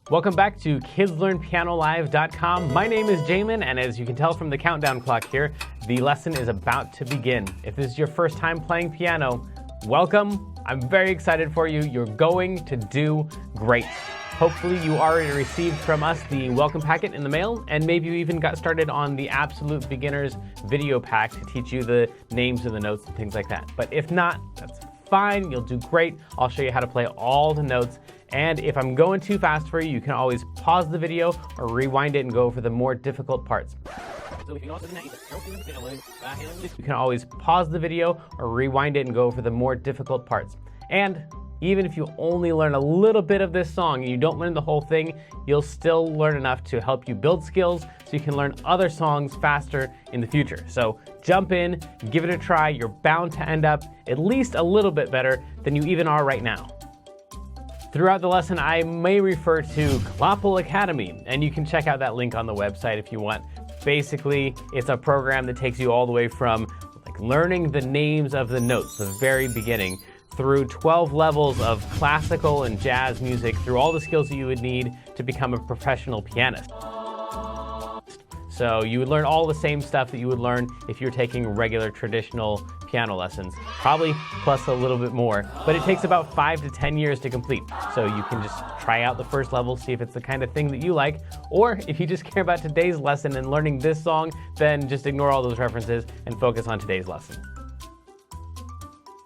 Welcome back to KidsLearnPianoLive.com. My name is Jamin, and as you can tell from the countdown clock here, the lesson is about to begin. If this is your first time playing piano, welcome. I'm very excited for you. You're going to do great. Hopefully you already received from us the welcome packet in the mail, and maybe you even got started on the Absolute Beginners video pack to teach you the names of the notes and things like that. But if not, that's fine. You'll do great. I'll show you how to play all the notes. And if I'm going too fast for you, you can always pause the video or rewind it and go over the more difficult parts. You can always pause the video or rewind it and go over the more difficult parts. And even if you only learn a little bit of this song and you don't learn the whole thing, you'll still learn enough to help you build skills so you can learn other songs faster in the future. So jump in, give it a try. You're bound to end up at least a little bit better than you even are right now. Throughout the lesson, I may refer to Clopple Academy, and you can check out that link on the website if you want. Basically, it's a program that takes you all the way from learning the names of the notes, the very beginning, through 12 levels of classical and jazz music, through all the skills that you would need to become a professional pianist. So you would learn all the same stuff that you would learn if you're taking regular traditional piano lessons, probably plus a little bit more, but it takes about 5 to 10 years to complete. So you can just try out the first level, see if it's the kind of thing that you like, or if you just care about today's lesson and learning this song, then just ignore all those references and focus on today's lesson.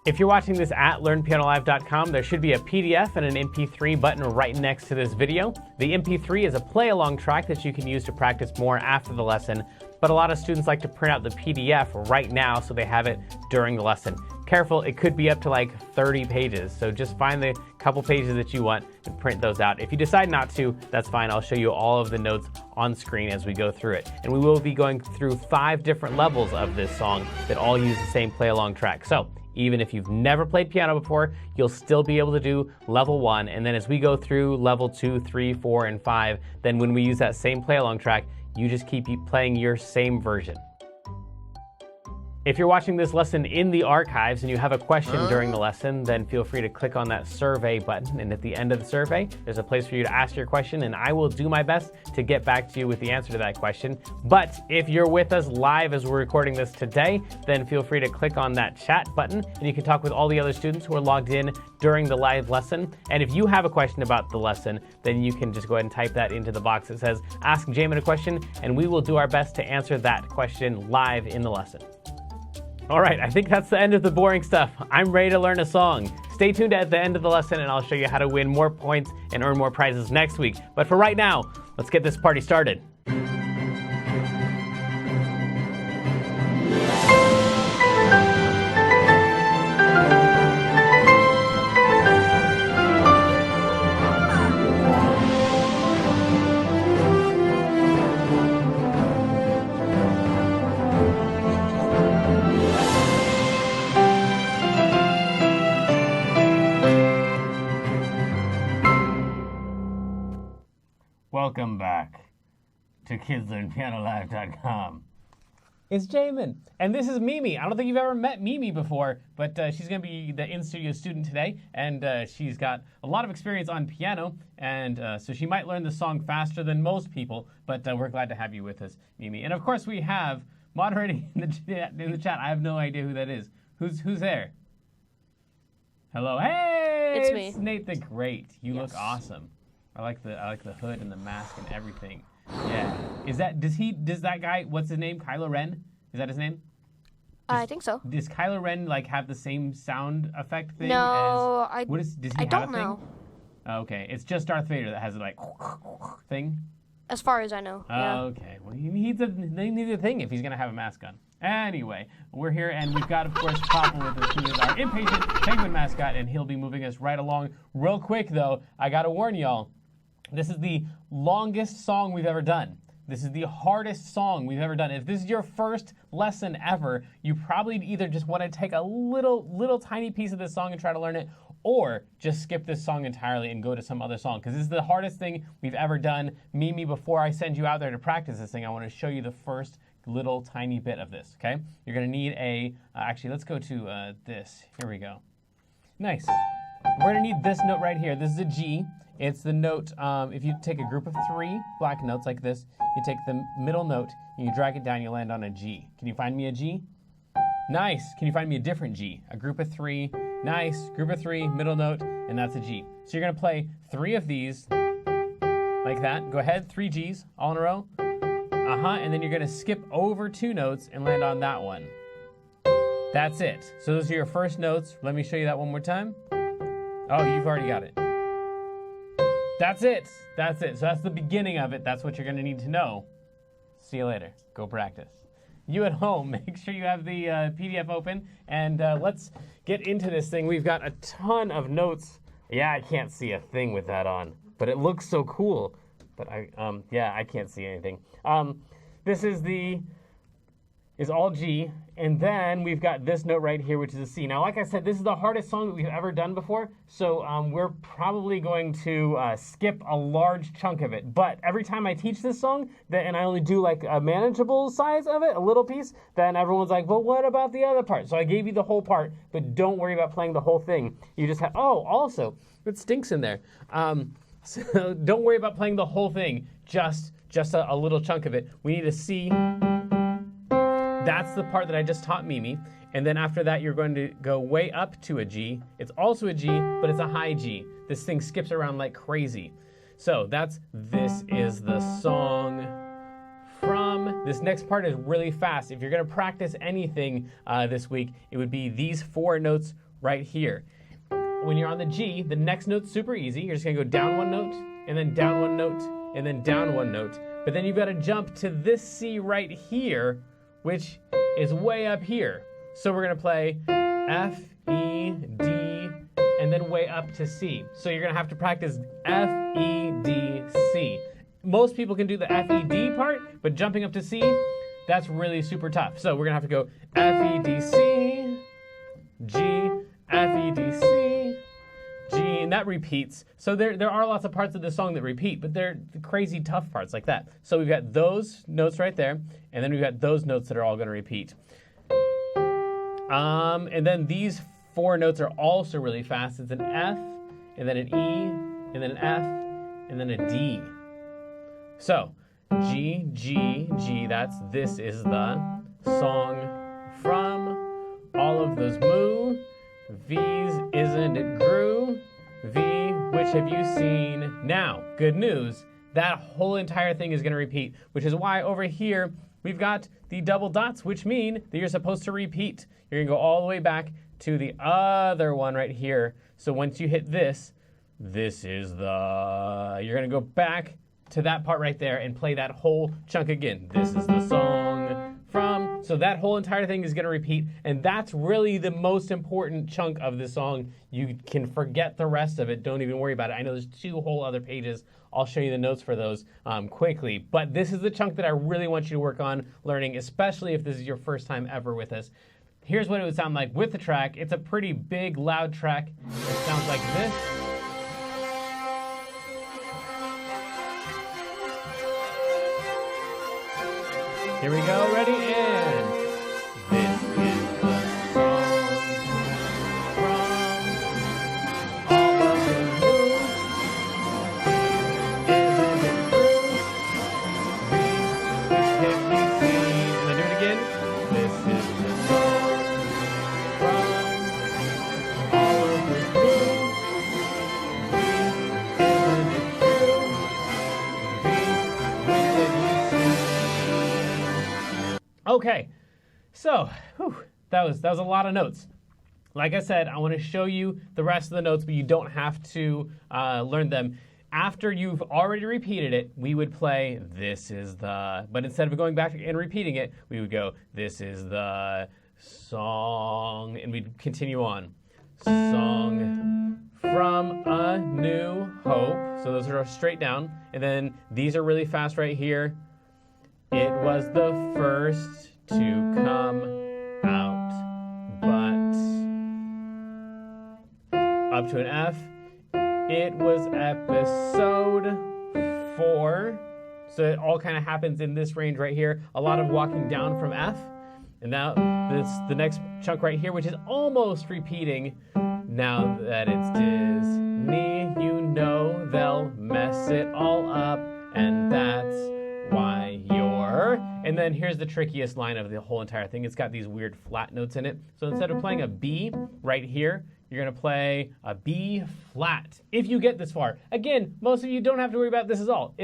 If you're watching this at LearnPianoLive.com, there should be a PDF and an MP3 button right next to this video. The MP3 is a play-along track that you can use to practice more after the lesson, but a lot of students like to print out the PDF right now so they have it during the lesson. Careful, it could be up to like 30 pages, so just find the couple pages that you want and print those out. If you decide not to, that's fine. I'll show you all of the notes on screen as we go through it. And we will be going through 5 different levels of this song that all use the same play-along track. So even if you've never played piano before, you'll still be able to do level 1. And then as we go through level 2, 3, 4, and 5, then when we use that same play-along track, you just keep playing your same version. If you're watching this lesson in the archives and you have a question during the lesson, then feel free to click on that survey button. And at the end of the survey, there's a place for you to ask your question, and I will do my best to get back to you with the answer to that question. But if you're with us live as we're recording this today, then feel free to click on that chat button, and you can talk with all the other students who are logged in during the live lesson. And if you have a question about the lesson, then you can just go ahead and type that into the box that says, Ask Jamin a question, and we will do our best to answer that question live in the lesson. All right, I think that's the end of the boring stuff. I'm ready to learn a song. Stay tuned at the end of the lesson and I'll show you how to win more points and earn more prizes next week. But for right now, let's get this party started. Welcome back to KidsLearnPianoLive.com. It's Jamin, and this is Mimi. I don't think you've ever met Mimi before, but she's going to be the in-studio student today, and she's got a lot of experience on piano, and so she might learn the song faster than most people, but we're glad to have you with us, Mimi. And of course, we have moderating in the chat. I have no idea who that is. Who's there? Hello, hey! It's me. It's Nate the Great. You look awesome. I like the hood and the mask and everything. Yeah. Does that guy, what's his name? Kylo Ren? Is that his name? I think so. Does Kylo Ren have the same sound effect thing? No, does he I have don't a thing? know. Okay, it's just Darth Vader that has a thing. As far as I know. Yeah. Okay, well he needs a thing if he's gonna have a mask on. Anyway, we're here and we've got, of course, Clopple with us, who is our impatient penguin mascot, and he'll be moving us right along. Real quick though, I gotta warn y'all. This is the longest song we've ever done. This is the hardest song we've ever done. If this is your first lesson ever, you probably either just want to take a little tiny piece of this song and try to learn it, or just skip this song entirely and go to some other song, because this is the hardest thing we've ever done. Mimi, before I send you out there to practice this thing, I want to show you the first little tiny bit of this, okay? You're going to need a, actually, let's go to this. Here we go. Nice. we're gonna need this note right here. This is a G. It's the note, if you take a group of 3 black notes like this, you take the middle note, and you drag it down, you land on a G. Can you find me a G? Nice. Can you find me a different G? A group of 3, nice. Group of 3, middle note, and that's a G. So you're gonna play 3 of these, like that. Go ahead, 3 Gs, all in a row. And then you're gonna skip over 2 notes and land on that one. That's it. So those are your first notes. Let me show you that one more time. Oh, you've already got it. That's it. That's it. So that's the beginning of it. That's what you're gonna need to know. See you later. Go practice. You at home, make sure you have the PDF open, and let's get into this thing. We've got a ton of notes. Yeah, I can't see a thing with that on, but it looks so cool. But I can't see anything. This is all G, and then we've got this note right here, which is a C. Now, like I said, this is the hardest song that we've ever done before, so we're probably going to skip a large chunk of it. But every time I teach this song, and I only do like a manageable size of it, a little piece, then everyone's like, well, what about the other part? So I gave you the whole part, but don't worry about playing the whole thing. You just have, also, it stinks in there. So don't worry about playing the whole thing, just a little chunk of it. We need a C. That's the part that I just taught Mimi. And then after that, you're going to go way up to a G. It's also a G, but it's a high G. This thing skips around like crazy. So this is the song from. This next part is really fast. If you're gonna practice anything this week, it would be these 4 notes right here. When you're on the G, the next note's super easy. You're just gonna go down 1 note, and then down 1 note, and then down 1 note. But then you've gotta jump to this C right here, which is way up here. So we're gonna play F, E, D, and then way up to C. So you're gonna have to practice F, E, D, C. Most people can do the F, E, D part, but jumping up to C, that's really super tough. So we're gonna have to go F, E, D, C, G, F, E, D, C, G, and that repeats. So there are lots of parts of the song that repeat, but they're the crazy tough parts like that. So we've got those notes right there, and then we've got those notes that are all gonna repeat. And then these 4 notes are also really fast. It's an F, and then an E, and then an F, and then a D. So G, G, G, this is the song from all of those moo. V's, isn't it grew? V, which have you seen? Now, good news, that whole entire thing is gonna repeat, which is why over here, we've got the double dots, which mean that you're supposed to repeat. You're gonna go all the way back to the other one right here. So once you hit this is the, you're gonna go back to that part right there and play that whole chunk again. This is the song from, so that whole entire thing is gonna repeat, and that's really the most important chunk of the song. You can forget the rest of it, don't even worry about it. I know there's 2 whole other pages. I'll show you the notes for those quickly, but this is the chunk that I really want you to work on learning, especially if this is your first time ever with us. Here's what it would sound like with the track. It's a pretty big, loud track. It sounds like this. Here we go, ready, and this is the song from all of the moves. Isn't it true? Can we see? Can I do it again? This is the song from all of the moves. Isn't it true? When did you see? Okay, so that was a lot of notes. Like I said, I want to show you the rest of the notes, but you don't have to learn them. After you've already repeated it, we would play this is the, but instead of going back and repeating it, we would go this is the song, and we'd continue on. Song from A New Hope. So those are straight down, and then these are really fast right here. It was the first to come out, but up to an F. It was episode 4. So it all kind of happens in this range right here. A lot of walking down from F. And now the next chunk right here, which is almost repeating Now that it's Disney, you know they'll mess it all up, and that's why you're... And then here's the trickiest line of the whole entire thing. It's got these weird flat notes in it. So instead of playing a B right here, you're gonna play a B flat, if you get this far. Again, most of you don't have to worry about this at all.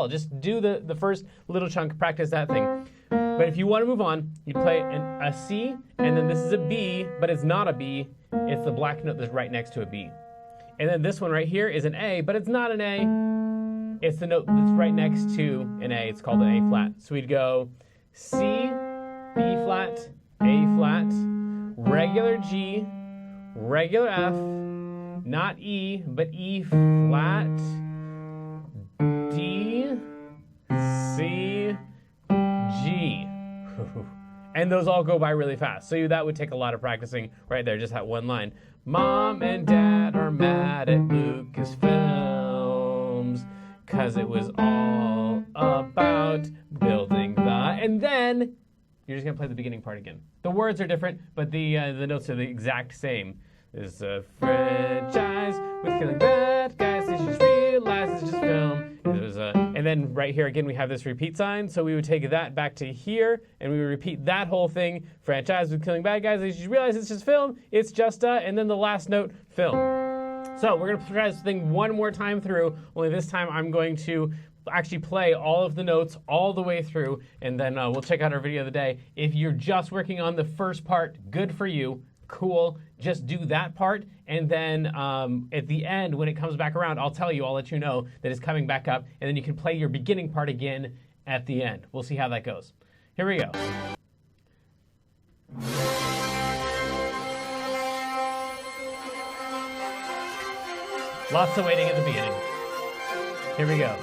Just do the first little chunk, practice that thing. But if you wanna move on, you play a C, and then this is a B, but it's not a B. It's the black note that's right next to a B. And then this one right here is an A, but it's not an A. It's the note that's right next to an A. It's called an A flat. So we'd go C, B flat, A flat, regular G, regular F, not E, but E flat, D, C, G. And those all go by really fast. So that would take a lot of practicing right there, just that one line. Mom and Dad are mad at Lucasfilms, 'cause it was all about building the... And then you're just gonna play the beginning part again. The words are different, but the notes are the exact same. This is a franchise with killing bad guys. You just realize it's just film. And then right here again we have this repeat sign. So we would take that back to here, and we would repeat that whole thing. Franchise with killing bad guys. You just realize it's just film. It's just and then the last note, film. So we're gonna try this thing one more time through. Only this time I'm going to actually play all of the notes all the way through, and then we'll check out our video of the day. If you're just working on the first part, good for you. Cool. Just do that part, and then at the end, when it comes back around, I'll let you know that it's coming back up, and then you can play your beginning part again at the end. We'll see how that goes. Here we go. Lots of waiting at the beginning. Here we go.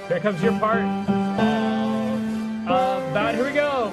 Here comes your part. All about, here we go.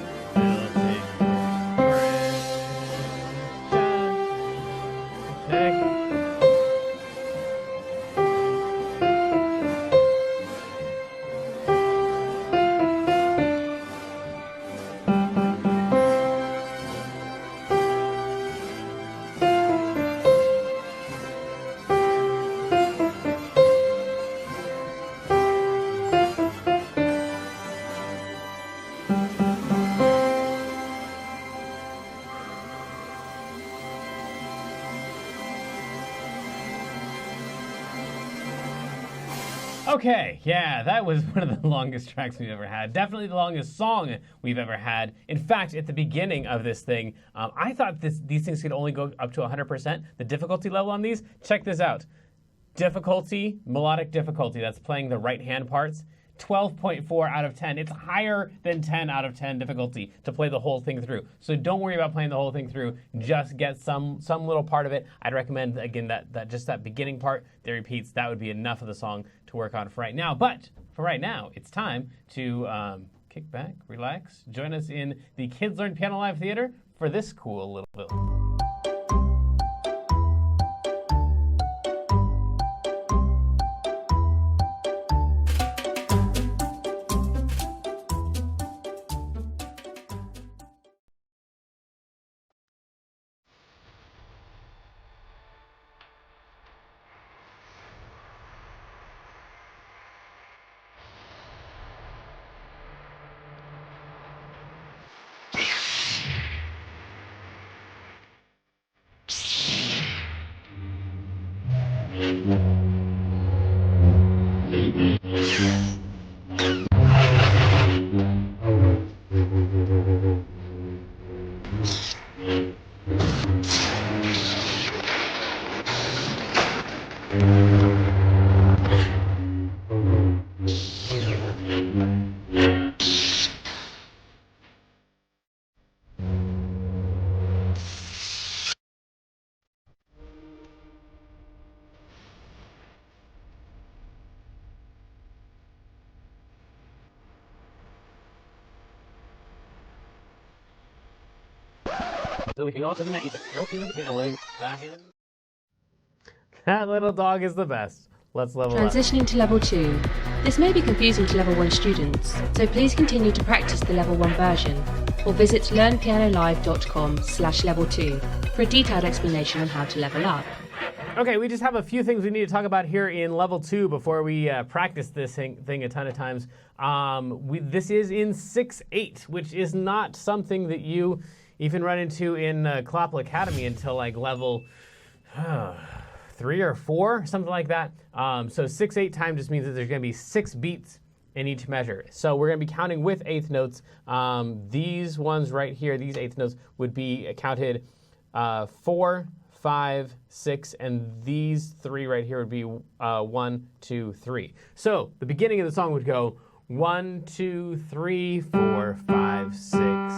Okay, yeah, that was one of the longest tracks we've ever had. Definitely the longest song we've ever had. In fact, at the beginning of this thing, I thought these things could only go up to 100%. The difficulty level on these, check this out. Difficulty, melodic difficulty, that's playing the right hand parts. 12.4 out of 10. It's higher than 10 out of 10 difficulty to play the whole thing through. So don't worry about playing the whole thing through. Just get some little part of it. I'd recommend, again, that just that beginning part that repeats. That would be enough of the song to work on for right now. But for right now, it's time to kick back, relax, join us in the Kids Learn Piano Live Theater for this cool little film. That little dog is the best. Let's level up. Transitioning to level 2. This may be confusing to level 1 students, so please continue to practice the level 1 version, or visit learnpianolive.com/level 2 for a detailed explanation on how to level up. Okay, we just have a few things we need to talk about here in level 2 before we practice this thing a ton of times. This is in 6/8, which is not something that you even run into in Clopple Academy until like level 3 or 4, something like that. So 6/8 time just means that there's going to be 6 beats in each measure. So we're going to be counting with eighth notes. These ones right here, these eighth notes would be counted 4, 5, 6, and these 3 right here would be 1, 2, 3. So the beginning of the song would go 1, 2, 3, 4, 5, 6.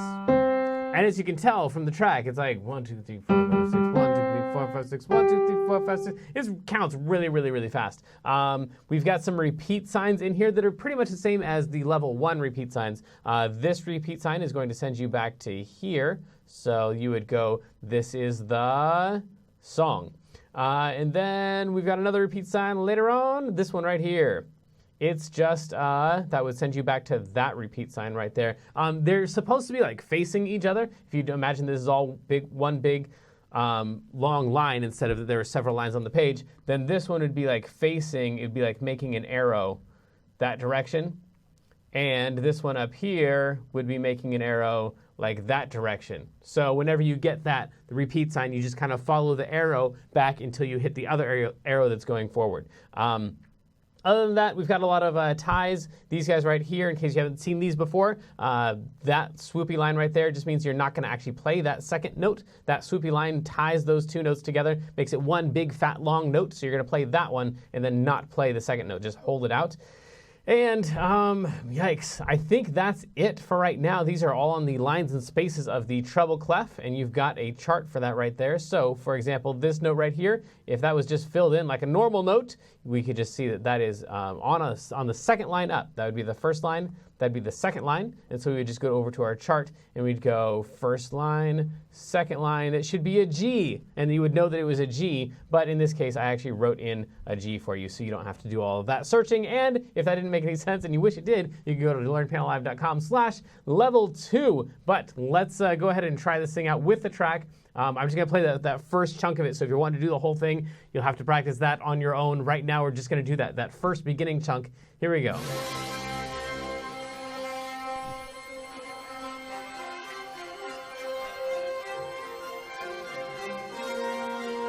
And as you can tell from the track, it's like 1, 2, 3, 4, 5, 6, 1, 2, 3, 4, 5, 6, 1, 2, 3, 4, 5, 6. It counts really, really, really fast. We've got some repeat signs in here that are pretty much the same as the level 1 repeat signs. This repeat sign is going to send you back to here. So you would go, this is the song. And then we've got another repeat sign later on, this one right here. It's just, that would send you back to that repeat sign right there. They're supposed to be like facing each other. If you imagine this is all one big long line instead of there are several lines on the page, then this one would be like facing, it'd be like making an arrow that direction. And this one up here would be making an arrow like that direction. So whenever you get the repeat sign, you just kind of follow the arrow back until you hit the other arrow that's going forward. Other than that, we've got a lot of ties. These guys right here, in case you haven't seen these before, that swoopy line right there just means you're not going to actually play that second note. That swoopy line ties those 2 notes together, makes it one big, fat, long note. So you're going to play that one and then not play the second note. Just hold it out. And yikes, I think that's it for right now. These are all on the lines and spaces of the treble clef, and you've got a chart for that right there. So, for example, this note right here, if that was just filled in like a normal note, we could just see that that is on the second line up. That would be the first line, that'd be the second line, and so we would just go over to our chart, and we'd go first line, second line, it should be a G, and you would know that it was a G, but in this case, I actually wrote in a G for you, so you don't have to do all of that searching, and if that didn't make any sense and you wish it did, you can go to learnpianolive.com/level2, but let's go ahead and try this thing out with the track. I'm just going to play that first chunk of it, so if you're wanting to do the whole thing, you'll have to practice that on your own. Right now, we're just going to do that first beginning chunk. Here we go.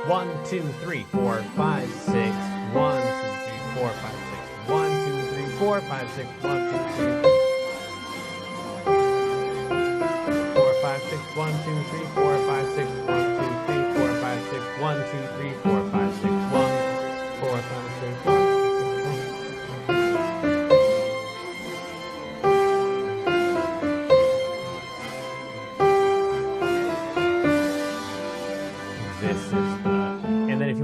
1, 2, 3, 4, 5, 6. 1, 2, 3, 4, 5, 6. 1, 2, 3, 4, 5, 6. 1, 2, 3, 4, 5, 6. 1, 2, 3, 4, 5, 6. 1, 2, 3, 4, 5, 6. 1, 2, 3, 4, 5, 6. 1, 4, 5, 6.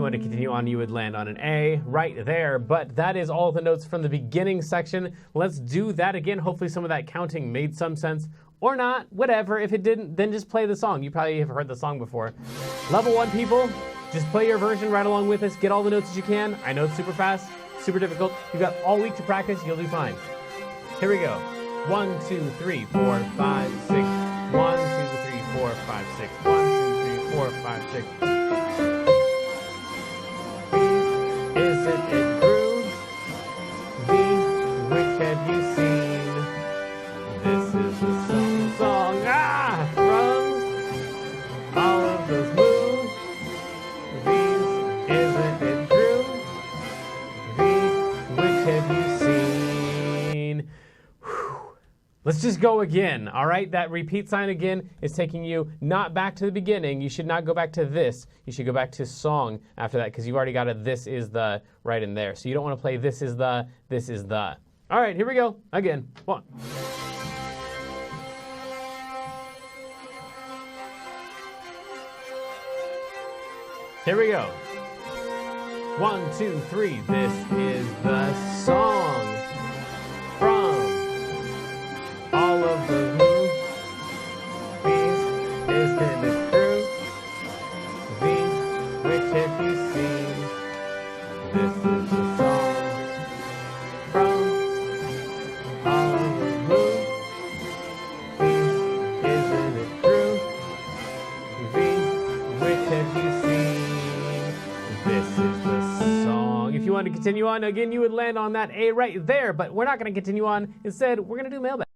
To continue on, you would land on an A right there, but that is all the notes from the beginning section. Let's do that again. Hopefully some of that counting made some sense, or not, whatever. If it didn't, then just play the song. You probably have heard the song before. Level 1 people, just play your version right along with us. Get all the notes as you can. I know it's super fast, super difficult. You've got all week to practice. You'll do fine. Here we go. 1, 2, 3, 4, 5, 6. 1, 2, 3, 4, 5, 6. 1, 2, 3, 4, 5, 6. Isn't it groove? V, which have you seen? This is the song, from all of those moves. V's, isn't it groove? V, which have you seen? Let's just go again, all right? That repeat sign again is taking you not back to the beginning. You should not go back to this. You should go back to song after that because you've already got a this is the right in there. So you don't want to play this is the, this is the. All right, here we go. Again. 1. Here we go. 1, 2, 3. This is the song from all of the movies. Isn't it true? Which have you seen? This is the song from all of the movies. Isn't it true? Which have you seen? This is the song. If you want to continue on, again, you would land on that A right there, but we're not going to continue on. Instead, we're going to do mailbag.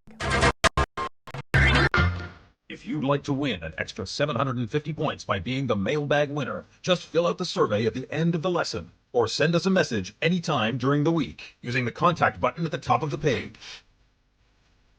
If you'd like to win an extra 750 points by being the mailbag winner, just fill out the survey at the end of the lesson, or send us a message anytime during the week using the contact button at the top of the page.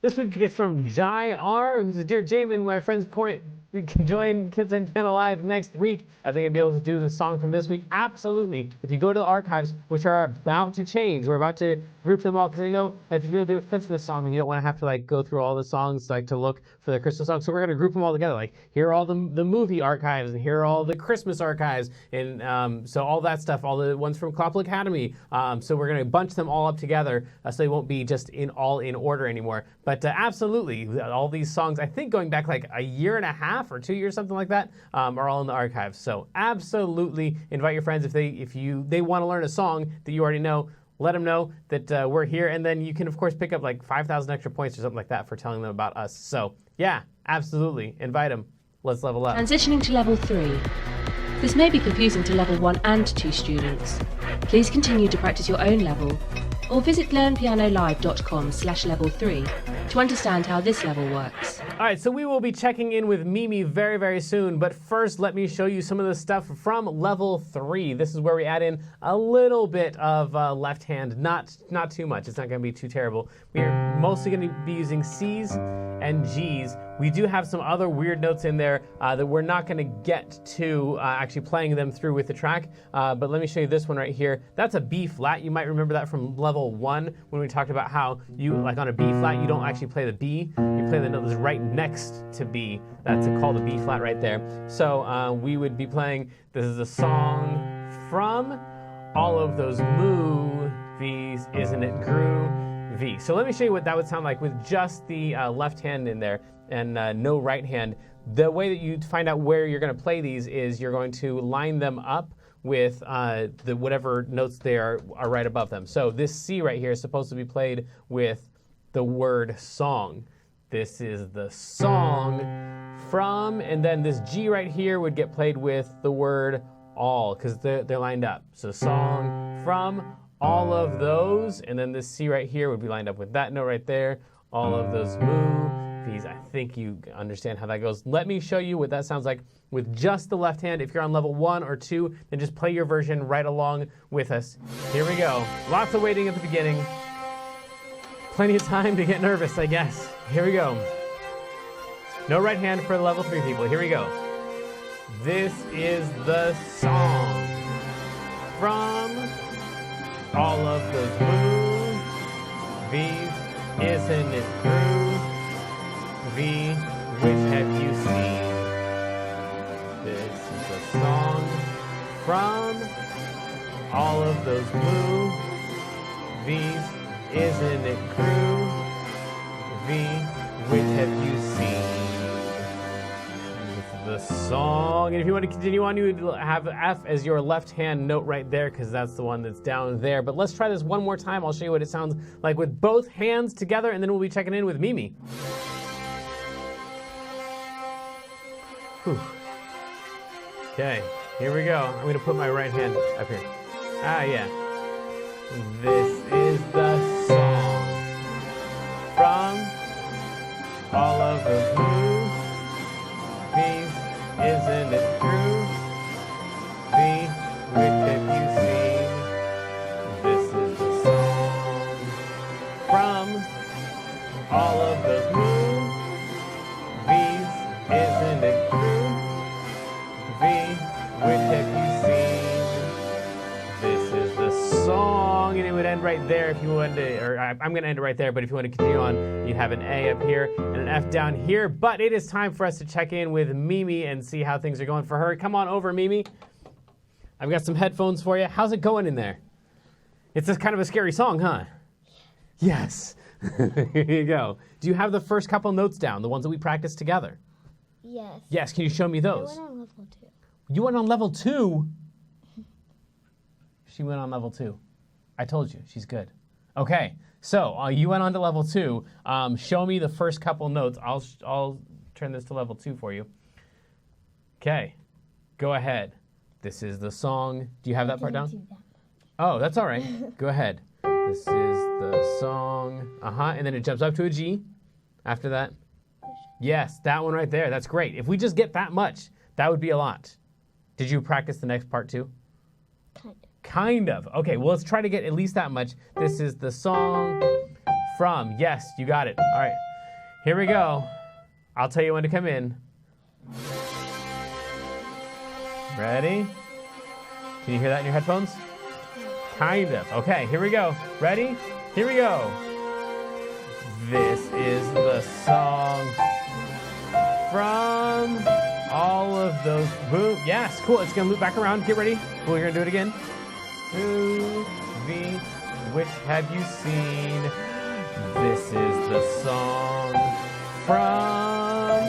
This week is from Jai R, who's a dear Jamin. My friend's point, we can join Kids on Channel Live next week. I think I'd be able to do the song from this week. Absolutely. If you go to the archives, which are about to change, we're about to group them all because if you're going to do this song, and you don't want to have to go through all the songs to look for the Christmas songs. So we're going to group them all together. Here are all the movie archives, and here are all the Christmas archives, and so all that stuff, all the ones from Clopple Academy. So we're going to bunch them all up together, so they won't be just all in order anymore. But absolutely, all these songs, I think going back a year and a half or 2 years, something like that, are all in the archives. So absolutely invite your friends if they want to learn a song that you already know. Let them know that we're here, and then you can, of course, pick up 5,000 extra points or something like that for telling them about us. So, yeah, absolutely. Invite them. Let's level up. Transitioning to level 3. This may be confusing to level 1 and 2 students. Please continue to practice your own level, or visit learnpianolive.com/level3 to understand how this level works. All right, so we will be checking in with Mimi very, very soon, but first let me show you some of the stuff from level 3. This is where we add in a little bit of left hand, not too much. It's not going to be too terrible. We're mostly going to be using C's and G's. We do have some other weird notes in there that we're not going to get to actually playing them through with the track, but let me show you this one right here. That's a B flat. You might remember that from level 1 when we talked about how you, on a B flat, you don't actually play the B. You play the note that's right next to B. That's called a B flat right there. So we would be playing, this is a song from all of those movies, isn't it groovy? So let me show you what that would sound like with just the left hand in there and no right hand. The way that you find out where you're going to play these is you're going to line them up with the whatever notes they are right above them. So this C right here is supposed to be played with the word song. This is the song from, and then this G right here would get played with the word all because they're lined up. So song from all of those, and then this C right here would be lined up with that note right there. All of those movies. I think you understand how that goes. Let me show you what that sounds like with just the left hand. If you're on level 1 or 2, then just play your version right along with us. Here we go. Lots of waiting at the beginning. Plenty of time to get nervous, I guess. Here we go. No right hand for the level 3 people. Here we go. This is the song from all of those movies. Isn't it groovy? Which have you seen? This is the song from all of those movies. Isn't it groovy? Which have you seen? This is the song. And if you want to continue on, you would have F as your left-hand note right there because that's the one that's down there. But let's try this one more time. I'll show you what it sounds like with both hands together, and then we'll be checking in with Mimi. Whew. Okay, here we go. I'm going to put my right hand up here. Yeah. This is the song from all of the movies. Isn't it true? Which have you seen? This is the song from all of those movies, isn't it groovy? Which have you seen? This is the song, and it would end right there if you wanted to, or I'm going to end it right there, but if you want to continue on, you'd have an A up here and an F down here. But it is time for us to check in with Mimi and see how things are going for her. Come on over, Mimi. I've got some headphones for you. How's it going in there? It's just kind of a scary song, huh? Yes. Here you go. Do you have the first couple notes down, the ones that we practiced together? Yes. Yes, can you show me I those? went on level 2. You went on level 2? She went on level 2. I told you, she's good. Okay, so you went on to level 2. Show me the first couple notes. I'll turn this to level 2 for you. Okay, go ahead. This is the song. Do you have that part down? Oh, that's all right. Go ahead. This is the song. And then it jumps up to a G after that. Yes, that one right there. That's great. If we just get that much, that would be a lot. Did you practice the next part too? Kind of. Okay, well, let's try to get at least that much. This is the song from. Yes, you got it. All right, here we go. I'll tell you when to come in. Ready? Can you hear that in your headphones? Kind of. Okay, here we go. Ready? Here we go. This is the song from all of those. Boom. Yes, cool. It's going to loop back around. Get ready. We're going to do it again. Movie, which have you seen? This is the song from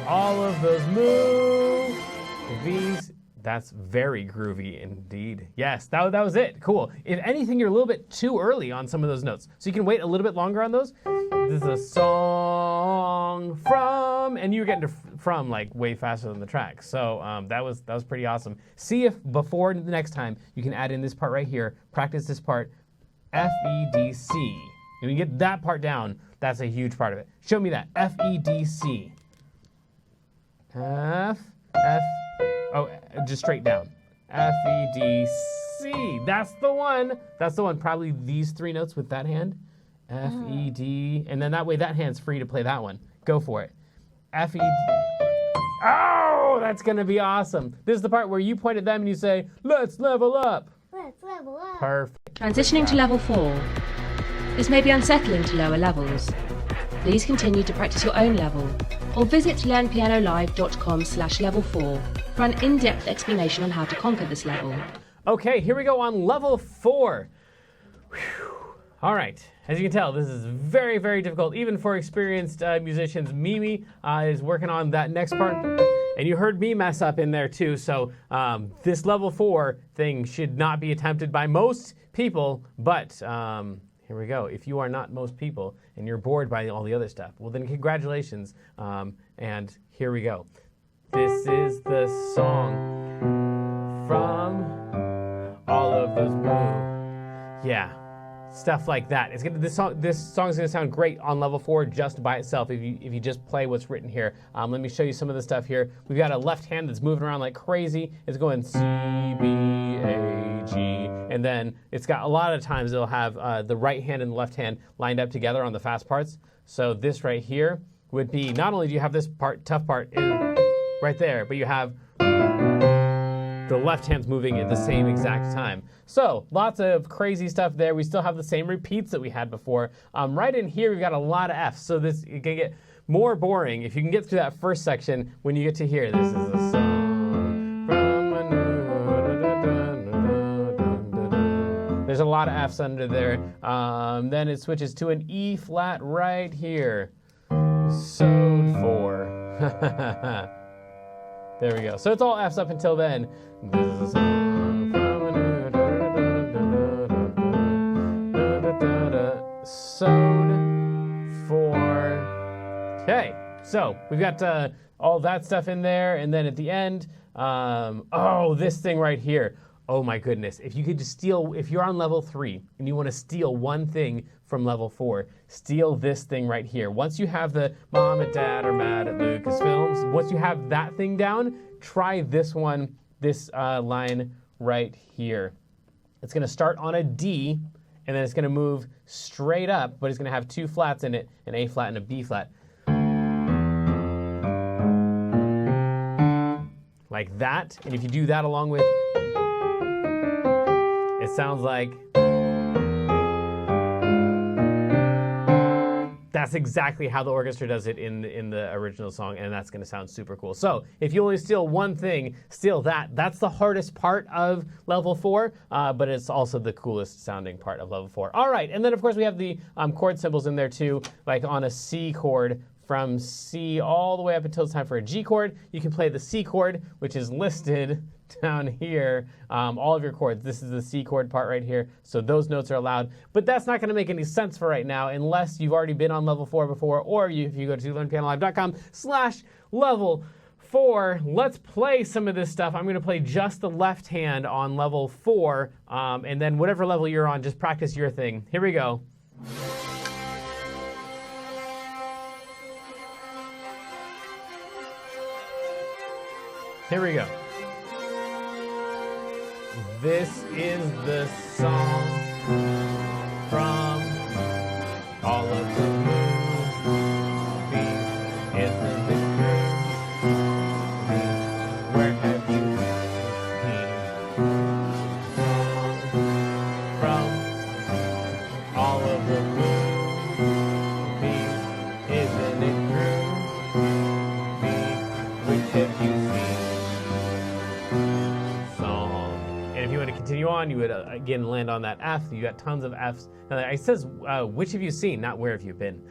all of those movies. That's very groovy indeed. Yes, that was it. Cool. If anything, you're a little bit too early on some of those notes. So you can wait a little bit longer on those. This is a song from, and you were getting to from like way faster than the track. So that was pretty awesome. See if before the next time you can add in this part right here. Practice this part, F-E-D-C. When you get that part down, that's a huge part of it. Show me that, F-E-D-C. Just straight down. F-E-D-C. That's the one. That's the one. Probably these three notes with that hand. F-E-D. And then that way that hand's free to play that one. Go for it. F-E-D. Oh, that's going to be awesome. This is the part where you point at them and you say, let's level up. Let's level up. Perfect. Transitioning to level 4. This may be unsettling to lower levels. Please continue to practice your own level or visit learnpianolive.com/level4 for an in-depth explanation on how to conquer this level. Okay, here we go on level 4. Whew. All right, as you can tell, this is very, very difficult, even for experienced musicians. Mimi is working on that next part, and you heard me mess up in there too, so this level 4 thing should not be attempted by most people, but here we go. If you are not most people and you're bored by all the other stuff, well then congratulations, and here we go. This is the song from all of those Yeah. Stuff like that. This song is going to sound great on level 4 just by itself if you just play what's written here. Let me show you some of the stuff here. We've got a left hand that's moving around like crazy. It's going C, B, A, G, and then it's got a lot of times it'll have the right hand and the left hand lined up together on the fast parts. So this right here would be, not only do you have this part, tough part right there, but you have the left hand's moving at the same exact time. So lots of crazy stuff there. We still have the same repeats that we had before. Right in here, we've got a lot of Fs. So this it can get more boring if you can get through that first section when you get to here. This is a song from a new. There's a lot of Fs under there. Then it switches to an E flat right here. Sode 4. There we go. So it's all Fs up until then. This is a song from a new. Sode 4. Okay, so we've got all that stuff in there, and then at the end, this thing right here. Oh my goodness! If you could just steal, if you're on level 3 and you want to steal one thing from level 4, steal this thing right here. Once you have the Mom and Dad are mad at Lucasfilms, once you have that thing down, try this one, this line right here. It's going to start on a D, and then it's going to move straight up, but it's going to have two flats in it, an A flat and a B flat. Like that. And if you do that along with, it sounds like, that's exactly how the orchestra does it in the original song, and that's going to sound super cool. So if you only steal one thing, steal that. That's the hardest part of level 4, but it's also the coolest sounding part of level 4. All right, and then of course we have the chord symbols in there too, like on a C chord. From C all the way up until it's time for a G chord, you can play the C chord, which is listed down here. All of your chords. This is the C chord part right here, so those notes are allowed. But that's not going to make any sense for right now unless you've already been on level 4 before, or if you go to learnpianolive.com/level 4. Let's play some of this stuff. I'm going to play just the left hand on level 4, and then whatever level you're on, just practice your thing. Here we go. Here we go. This is the song from all of the movies. Isn't it true? Where have you seen songs from all of the movies? Isn't it true? Which have you seen? If you want to continue on, you would again land on that F. You got tons of Fs. It says, which have you seen, not where have you been.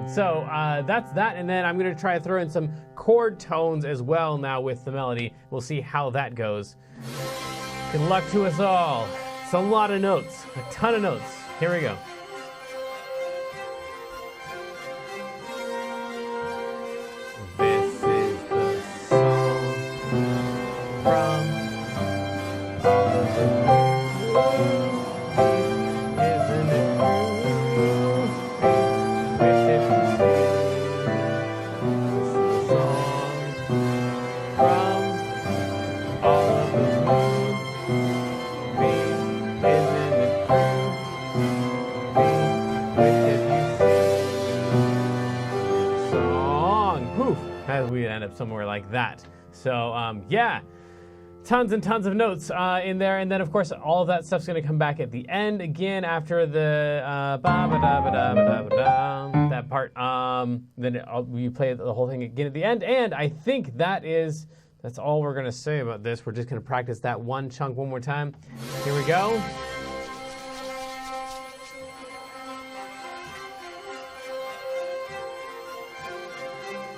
So that's that, and then I'm going to try to throw in some chord tones as well now with the melody. We'll see how that goes. Good luck to us all. It's a lot of notes, a ton of notes. Here we go. This is the song from we end up somewhere like that. So yeah, tons and tons of notes in there, and then of course all of that stuff's going to come back at the end again after the that part. Then we play the whole thing again at the end, and I think that's all we're going to say about this. We're just going to practice that one chunk one more time. Here we go.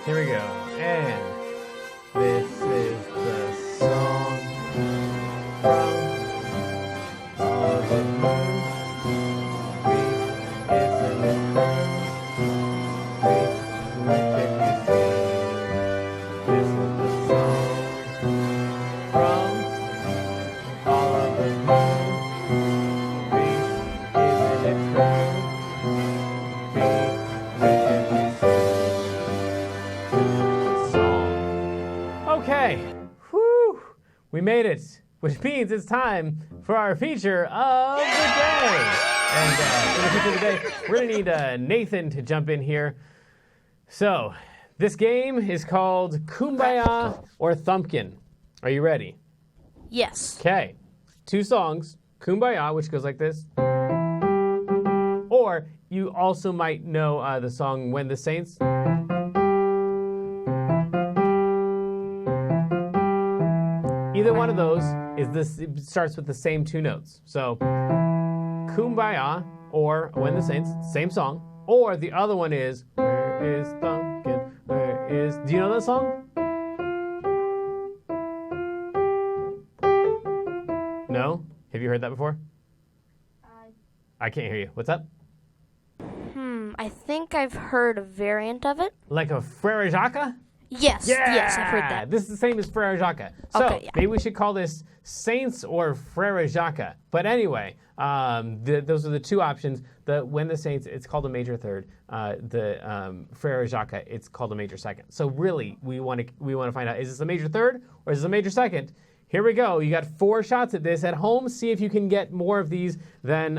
Here we go, and this is the song from all of the movies. Isn't it true? Which have you seen? This is the song from all of the movies. Isn't it true? Which have you seen? Okay, whew, we made it, which means it's time for our feature of the day. And for the feature of the day, we're gonna need Nathan to jump in here. So, this game is called Kumbaya or Thumpkin. Are you ready? Yes. Okay, 2 songs, Kumbaya, which goes like this. Or you also might know the song When the Saints. Either one of those it starts with the same 2 notes. So, Kumbaya or When the Saints, same song. Or the other one is, Where is Thumpkin? Where is... Do you know that song? No? Have you heard that before? I can't hear you. What's up? I think I've heard a variant of it. Like a Frere Jacques? Yes, yes, I've heard that. This is the same as Frere Jacques. So Okay, yeah. maybe we should call this Saints or Frere Jacques. But anyway, those are the 2 options. When the Saints, it's called a major third. The Frere Jacques, it's called a major second. So really, we want to find out, is this a major third or is this a major second? Here we go. You got 4 shots at this. At home, see if you can get more of these than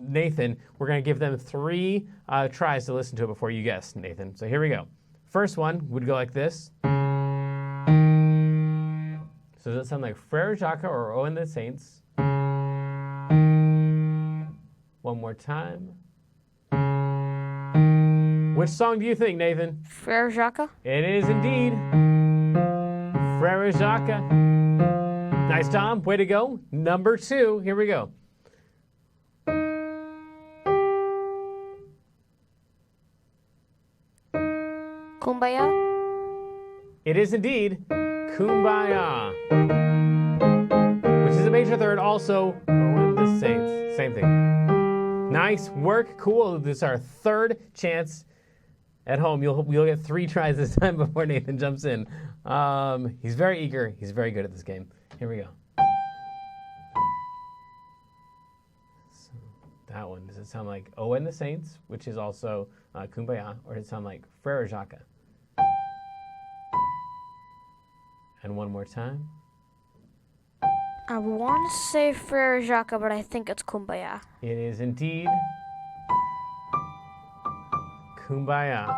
Nathan. We're going to give them 3 tries to listen to it before you guess, Nathan. So here we go. First one would go like this. So does it sound like Frere Jacques or Oh and the Saints? One more time. Which song do you think, Nathan? Frere Jacques? It is indeed Frere Jacques. Nice, Tom. Way to go. Number 2. Here we go. Kumbaya? It is indeed Kumbaya, which is a major third. Also, Oh and the Saints. Same thing. Nice work. Cool. This is our 3rd chance at home. You'll get 3 tries this time before Nathan jumps in. He's very eager. He's very good at this game. Here we go. So that one. Does it sound like Oh and the Saints, which is also Kumbaya, or does it sound like Frere Jacques? And one more time. I want to say Frere Jacques, but I think it's Kumbaya. It is indeed Kumbaya.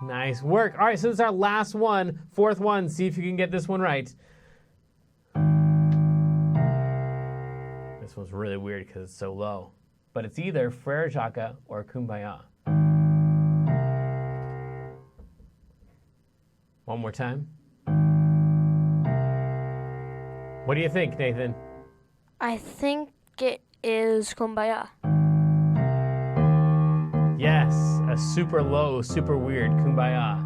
Nice work. All right, so this is our last one, 4th one. See if you can get this one right. This one's really weird because it's so low. But it's either Frere Jacques or Kumbaya. One more time. What do you think, Nathan? I think it is Kumbaya. Yes, a super low, super weird Kumbaya.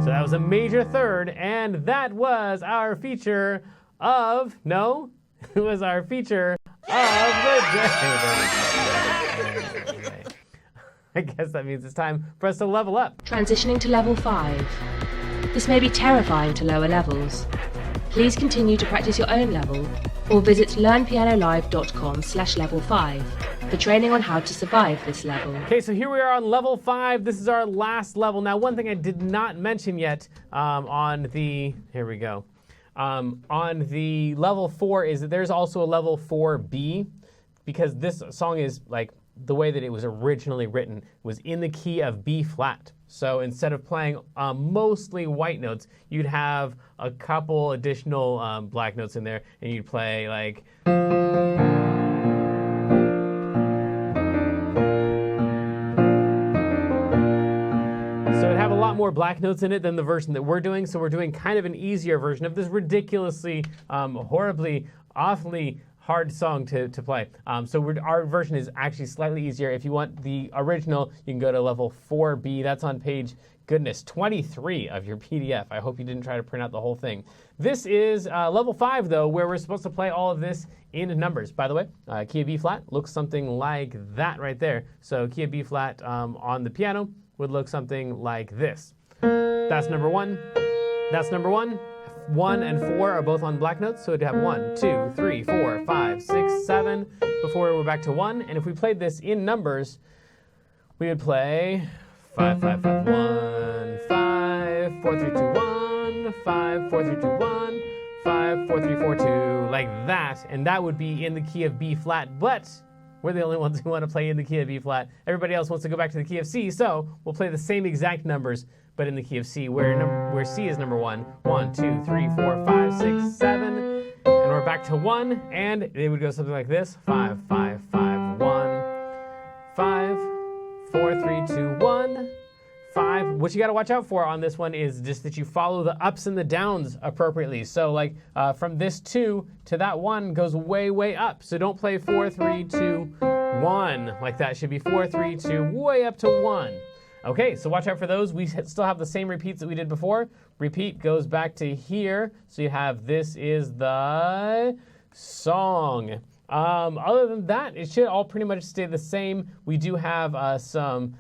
So that was a major third, and that was our feature of, no, it was our feature of the day. I guess that means it's time for us to level up. Transitioning to level 5. This may be terrifying to lower levels. Please continue to practice your own level or visit learnpianolive.com/level 5 for training on how to survive this level. Okay, so here we are on level 5. This is our last level. Now, one thing I did not mention yet on the level 4 is that there's also a level 4B, because this song is like the way that it was originally written was in the key of B flat. So instead of playing mostly white notes, you'd have a couple additional black notes in there, and you'd play like. So it'd have a lot more black notes in it than the version that we're doing. So we're doing kind of an easier version of this ridiculously, horribly, awfully hard song to play. Our version is actually slightly easier. If you want the original, you can go to level 4B. That's on page, 23 of your PDF. I hope you didn't try to print out the whole thing. This is level 5, though, where we're supposed to play all of this in numbers. By the way, key of B flat looks something like that right there. So key of B flat on the piano would look something like this. That's number 1. That's number 1. 1 and 4 are both on black notes, so it'd have 1, 2, 3, 4, 5, 6, 7 before we're back to 1. And if we played this in numbers, we would play 5, 5, 5, 1, 5, 4, 3, 2, 1, 5, 4, 3, 2, 1, 5, 4, 3, 4, 2, like that. And that would be in the key of B flat, but we're the only ones who want to play in the key of B flat. Everybody else wants to go back to the key of C, so we'll play the same exact numbers, but in the key of C, where C is number 1. 1, 2, 3, 4, 5, 6, 7. And we're back to 1, and it would go something like this. 5, 5, 5, 1, 5, 4, 3, 2, 1, 5. What you got to watch out for on this one is just that you follow the ups and the downs appropriately. So like from this 2 to that 1 goes way, way up. So don't play 4, 3, 2, 1 like that. It should be 4, 3, 2, way up to 1. Okay, so watch out for those. We still have the same repeats that we did before. Repeat goes back to here. So you have this is the song. Other than that, it should all pretty much stay the same. We do have some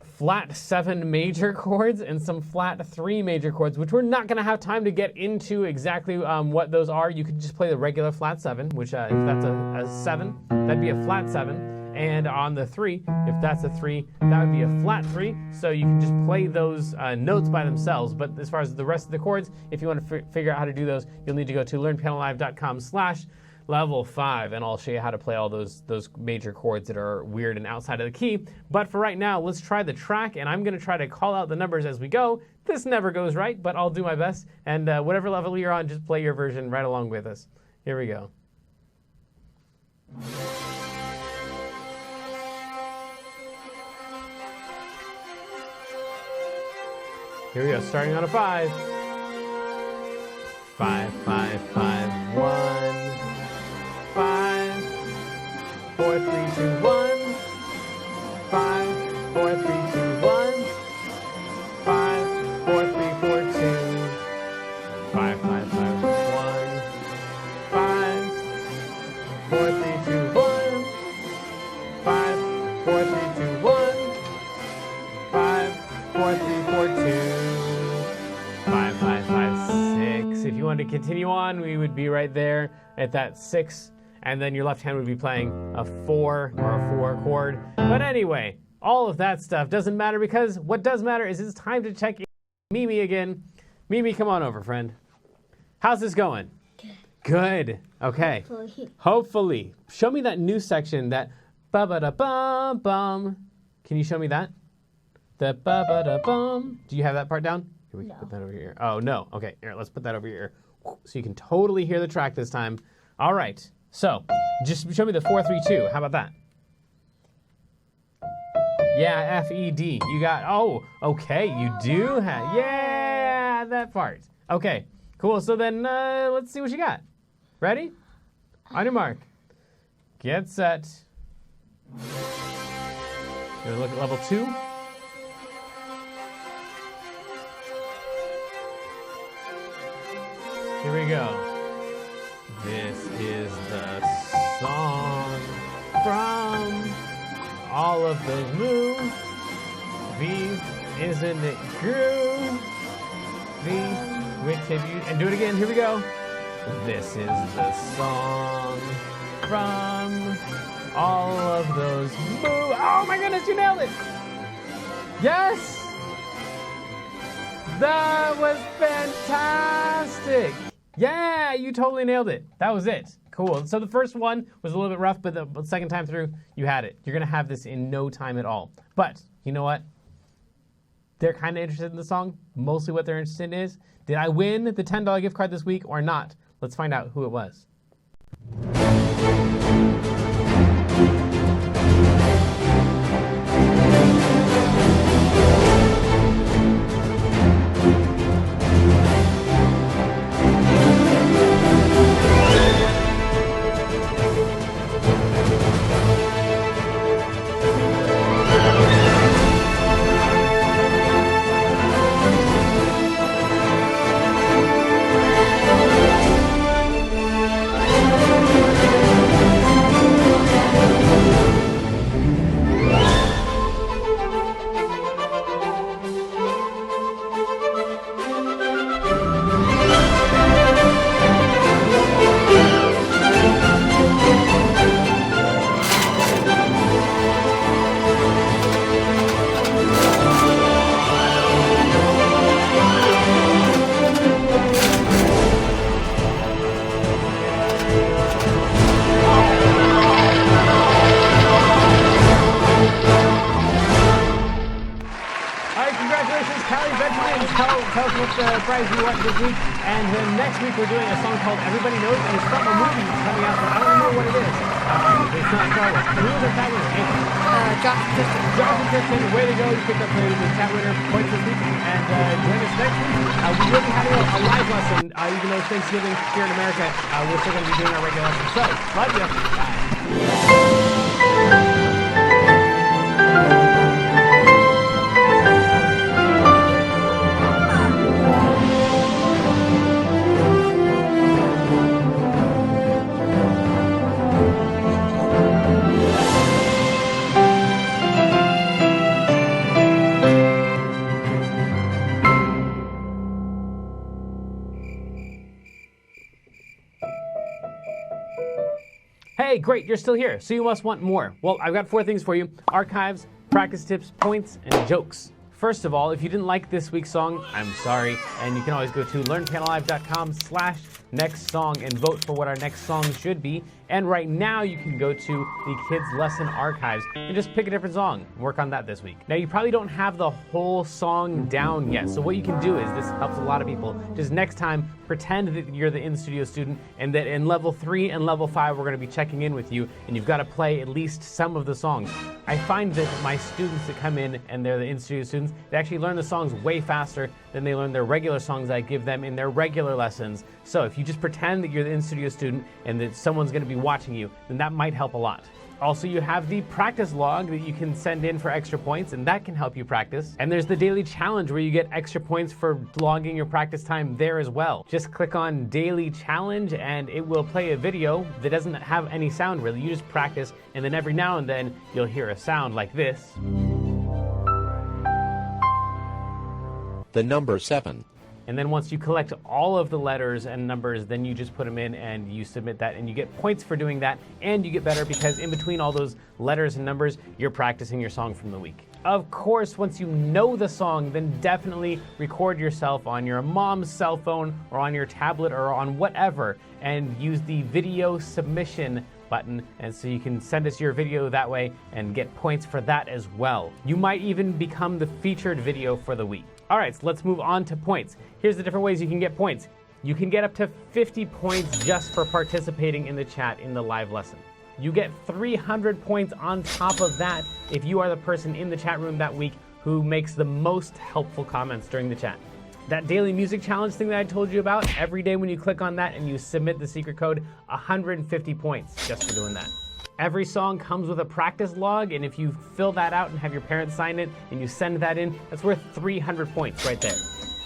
flat 7 major chords and some flat 3 major chords, which we're not going to have time to get into exactly what those are. You could just play the regular flat 7, which if that's a 7, that'd be a flat 7. And on the 3, if that's a 3, that would be a flat 3. So you can just play those notes by themselves. But as far as the rest of the chords, if you want to figure out how to do those, you'll need to go to learnpianolive.com/level 5, and I'll show you how to play all those major chords that are weird and outside of the key. But for right now, let's try the track, and I'm going to try to call out the numbers as we go. This never goes right, but I'll do my best. And whatever level you're on, just play your version right along with us. Here we go. Here we go, starting on a 5. 5, 5, 5, 1, 5, 4, 3, 2, 1, 5, 4, 3, 2, 1, 5, 4, 3, 4, 2, 5, 5, 5, 1, 5, 4, 3, 2, 1, 5, 4, 3, 2, 1, 5, 4, 3, 4, 2, 5, 5, 5, 6. If you wanted to continue on, we would be right there at that 6, and then your left hand would be playing a 4 or a 4 chord. But anyway, all of that stuff doesn't matter, because what does matter is it's time to check in Mimi again. Mimi, come on over, friend. How's this going? Good. Okay. Hopefully. Show me that new section, that ba-ba-da-bum-bum. Can you show me that? The ba-ba-da-bum. Do you have that part down? Here, we can put that over here. Oh, no. Okay, here, let's put that over here. So you can totally hear the track this time. All right. So, just show me the 4, 3, 2. How about that? Yeah, F, E, D. You got, oh, okay, you do have, yeah, that part. Okay, cool. So then, let's see what you got. Ready? On your mark. Get set. You're gonna look at level 2. Here we go. This is the song from all of those moves. V, isn't it groove? V, which have you, and do it again, here we go. This is the song from all of those moves. Oh my goodness, you nailed it! Yes! That was fantastic! Yeah, you totally nailed it. That was it. Cool. So the first one was a little bit rough, but the second time through, you had it. You're going to have this in no time at all. But you know what? They're kind of interested in the song. Mostly what they're interested in is, did I win the $10 gift card this week or not? Let's find out who it was. Tell us what the prize you want this week. And then next week we're doing a song called Everybody Knows, and it's from a movie coming out, but I don't remember what it is. It's not Star Wars. Who was the cat winner? Jonathan Christian. Jonathan Christian, way to go. You picked up the cat winner points this week. And join us next week. We will be having a live lesson, even though it's Thanksgiving here in America. We're still going to be doing our regular lesson. So, love you. Bye. Hey, great, you're still here, so you must want more. Well, I've got 4 things for you: archives, practice tips, points, and jokes. First of all, if you didn't like this week's song, I'm sorry, and you can always go to learnpianolive.com/next song and vote for what our next song should be. And right now you can go to the Kids Lesson Archives and just pick a different song and work on that this week. Now you probably don't have the whole song down yet, so what you can do is, this helps a lot of people, just next time pretend that you're the in-studio student and that in level 3 and level 5 we're going to be checking in with you and you've got to play at least some of the songs. I find that my students that come in and they're the in-studio students, they actually learn the songs way faster than they learn their regular songs I give them in their regular lessons. So if you just pretend that you're the in-studio student and that someone's going to be watching you, then that might help a lot. Also, you have the practice log that you can send in for extra points, and that can help you practice. And there's the daily challenge where you get extra points for logging your practice time there as well. Just click on daily challenge and it will play a video that doesn't have any sound really. You just practice, and then every now and then you'll hear a sound like this. The number 7. And then once you collect all of the letters and numbers, then you just put them in and you submit that, and you get points for doing that, and you get better because in between all those letters and numbers, you're practicing your song from the week. Of course, once you know the song, then definitely record yourself on your mom's cell phone or on your tablet or on whatever, and use the video submission button, and so you can send us your video that way and get points for that as well. You might even become the featured video for the week. All right, so let's move on to points. Here's the different ways you can get points. You can get up to 50 points just for participating in the chat in the live lesson. You get 300 points on top of that if you are the person in the chat room that week who makes the most helpful comments during the chat. That daily music challenge thing that I told you about, every day when you click on that and you submit the secret code, 150 points just for doing that. Every song comes with a practice log, and if you fill that out and have your parents sign it and you send that in, that's worth 300 points right there.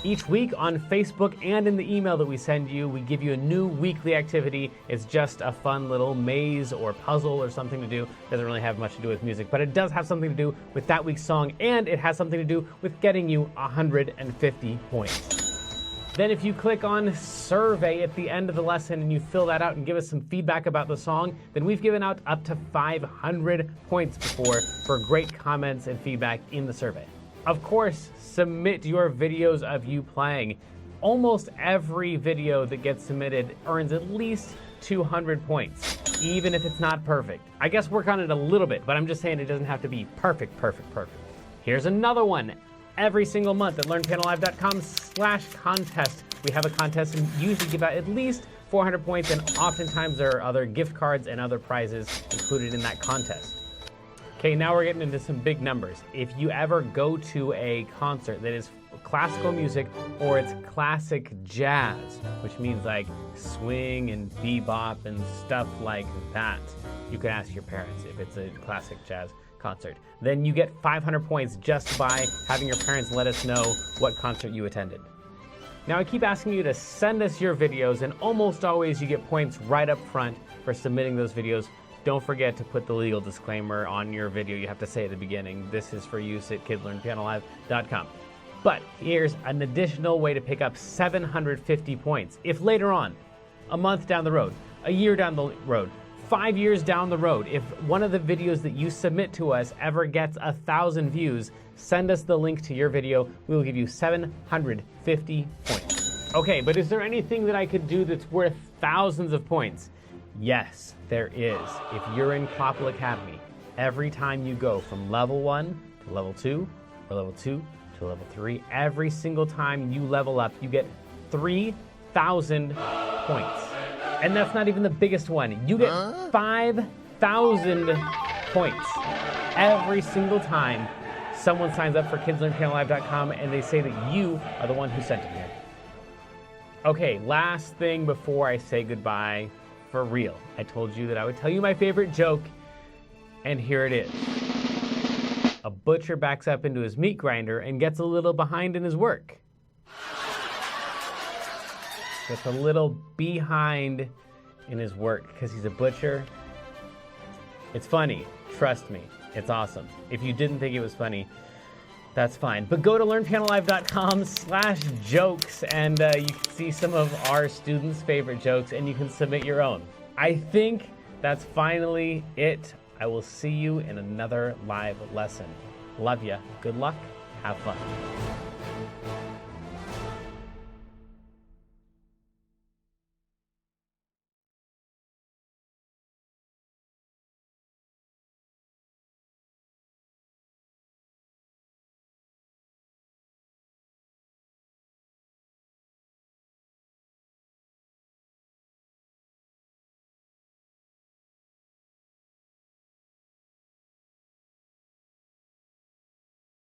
Each week on Facebook and in the email that we send you, we give you a new weekly activity. It's just a fun little maze or puzzle or something to do. Doesn't really have much to do with music, but it does have something to do with that week's song, and it has something to do with getting you 150 points. Then if you click on survey at the end of the lesson and you fill that out and give us some feedback about the song, then we've given out up to 500 points before for great comments and feedback in the survey. Of course, submit your videos of you playing. Almost every video that gets submitted earns at least 200 points, even if it's not perfect. I guess work on it a little bit, but I'm just saying it doesn't have to be perfect. Here's another one. Every single month at learnpianolive.com/contest, we have a contest and usually give out at least 400 points, and oftentimes there are other gift cards and other prizes included in that contest. Okay, now we're getting into some big numbers. If you ever go to a concert that is classical music or it's classic jazz, which means like swing and bebop and stuff like that, you can ask your parents if it's a classic jazz concert. Then you get 500 points just by having your parents let us know what concert you attended. Now I keep asking you to send us your videos, and almost always you get points right up front for submitting those videos. Don't forget to put the legal disclaimer on your video. You have to say at the beginning, this is for use at kidslearnpianolive.com. But here's an additional way to pick up 750 points. If later on, a month down the road, a year down the road, 5 years down the road, if one of the videos that you submit to us ever gets 1,000 views, send us the link to your video. We will give you 750 points. Okay, but is there anything that I could do that's worth thousands of points? Yes, there is. If you're in Clopple Academy, every time you go from level 1 to level 2, or level 2 to level 3, every single time you level up, you get 3,000 points. And that's not even the biggest one. You get 5,000 points every single time someone signs up for kidslearnpianolive.com and they say that you are the one who sent it here. Okay, last thing before I say goodbye, for real. I told you that I would tell you my favorite joke, and here it is. A butcher backs up into his meat grinder and gets a little behind in his work. Gets a little behind in his work because he's a butcher. It's funny. Trust me. It's awesome. If you didn't think it was funny, that's fine. But go to learnpianolive.com/jokes and you can see some of our students' favorite jokes and you can submit your own. I think that's finally it. I will see you in another live lesson. Love ya. Good luck. Have fun.